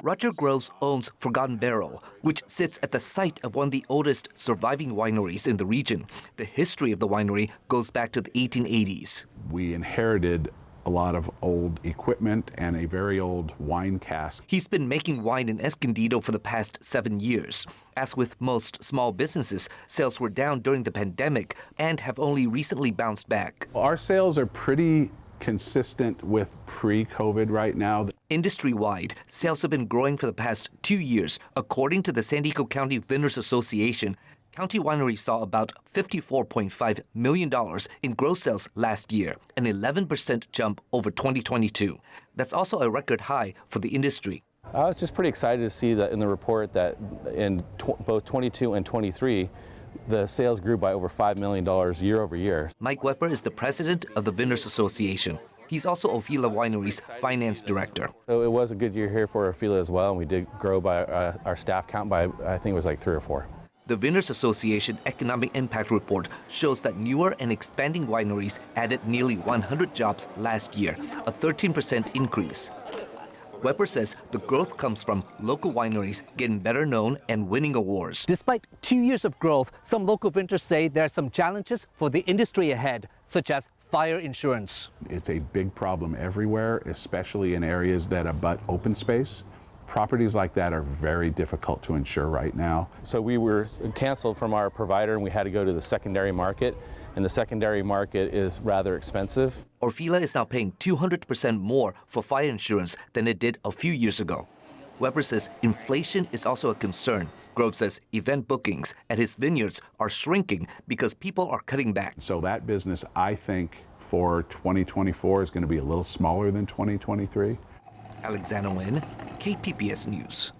Roger Groves owns Forgotten Barrel, which sits at the site of one of the oldest surviving wineries in the region. The history of the winery goes back to the 1880s. We inherited a lot of old equipment and a very old wine cask. He's been making wine in Escondido for the past 7 years. As with most small businesses, sales were down during the pandemic and have only recently bounced back. Our sales are pretty consistent with pre-COVID right now. Industry-wide, sales have been growing for the past 2 years. According to the San Diego County Vintners Association, County Winery saw about $54.5 million in gross sales last year, an 11% jump over 2022. That's also a record high for the industry. I was just pretty excited to see that in the report that in both 22 and 23, the sales grew by over $5 million year over year. Mike Weber is the president of the Vintners Association. He's also Ofila Winery's finance director. So it was a good year here for Ofila as well, and we did grow by our staff count by, I think it was like 3 or 4. The Vintners Association Economic Impact Report shows that newer and expanding wineries added nearly 100 jobs last year, a 13% increase. Weber says the growth comes from local wineries getting better known and winning awards. Despite 2 years of growth, some local vintners say there are some challenges for the industry ahead, such as fire insurance. It's a big problem everywhere, especially in areas that abut open space. Properties like that are very difficult to insure right now. So we were canceled from our provider and we had to go to the secondary market, and the secondary market is rather expensive. Orfila is now paying 200% more for fire insurance than it did a few years ago. Weber says inflation is also a concern. Grove says event bookings at his vineyards are shrinking because people are cutting back. So that business, I think, for 2024 is going to be a little smaller than 2023. Alexander Nguyen, KPBS News.